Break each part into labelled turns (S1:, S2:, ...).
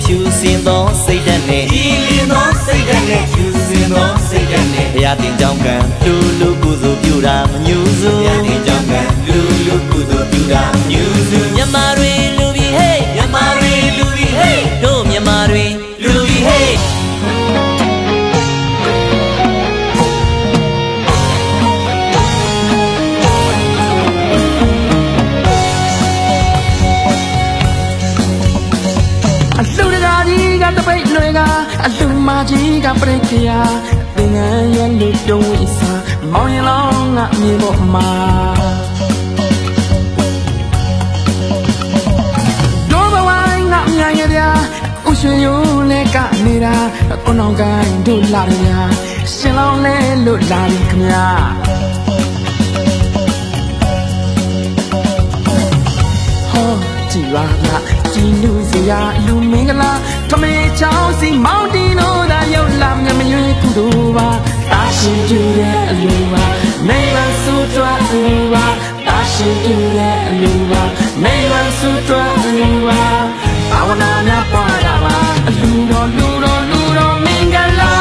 S1: choosing those say that ne healing those say that ne choosing those say that ne ဘုရားတင်ကြောင်းကံလူလူကုသိုလ်ပြုတာမညူစုဘုရားတင်ကြောင်းကံလူလူကုသိုလ်ပြုတာမညူစုမြန်မာတွေလူပြီးဟေးမြန်မာတွေလူပြီးဟေးတို့မြန်မာတွေလူပြီးဟေး
S2: အလူမကြီးကပြိခရာသင်ငန်းရဲ့လူတုံးဝိစာမောင်ရင်လောင်းငါမြေပေါ်မှာဒိုးဘဝိုင်းငါမြန်ရဗျာဥရွှေရိုးလဲကနေတာကိုနောင်ကိုင်းတို့လာရဗျာရှင်လောင်းလဲလို့လာပြီခမညာဟောကြည်ပါလားကြည်လူစရာလူမင်္ဂလာထမေချောင်းစီမောင်တီနိုးသာရောက်လာမြမရွေးကုသိုလ်ပါတာရှင်ကျူတဲ့အလူပါမိမဆုတွားအလူပါတာရှင်ကျူတဲ့အလူပါမိမဆုတွားအလူပါဘာဝနာများပွားတာပါအလူတော်လူတော်လူတော်မင်္ဂလာ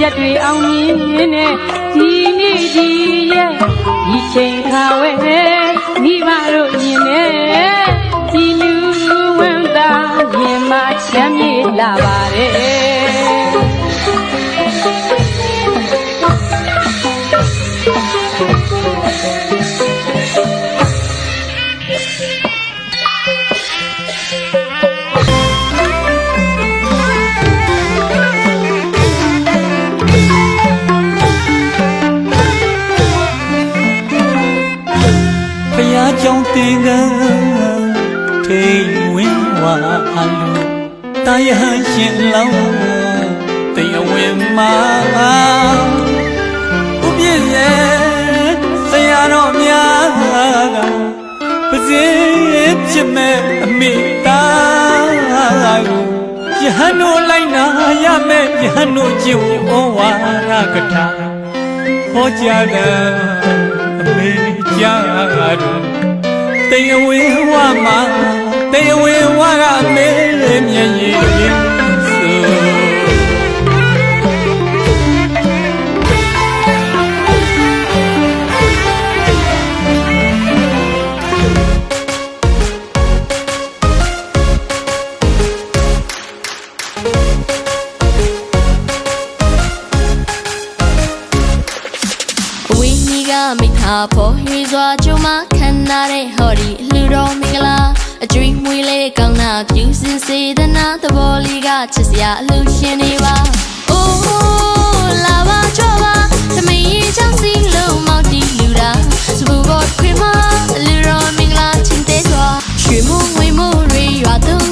S2: ရက်တွေအောင်မြင်နေဒီနေ့ဒီရဲ့ဒီချိန်ခါဝဲမိဘတို့မြင်နေဒီလူဝမ်းသာမြင်မှချမ်းမြေ့လာပါတယ်
S1: ကြောင့်တင်ကထိဝင်းဝါအလူတာယဟရှင်လောင်းတင်ဝင်မှာဘုပြည့်ရဲ့ဆရာတော်များကပစေဖြစ်မဲ့အမိသားကိုယဟန်တို့လိုက်နာရမဲ့ယဟန်တို့ကျင့်ဩဝါဒကထာဟောကြားတဲ့အမေကြားတော်တေဝေဝမှာတေဝေဝကမေမြင်ရည်
S3: မိသားဖို့ဟေးစွာကျမခံနာတဲ့ဟော်ဒီလူတော်မင်္ဂလာအကျွေးမွေးလေးကောင်းနာပြုစင်စေတနာသဘောလေးကချစ်စရာအလူရှင်နေပါအိုးလာပါချောပါသမီးချောင်းစီလုံးမောက်တီလူတာစပူဘောခွေမလူတော်မင်္ဂလာချင်းတဲစွာရွှေမိုးငွေမိုးတွေရွာသူ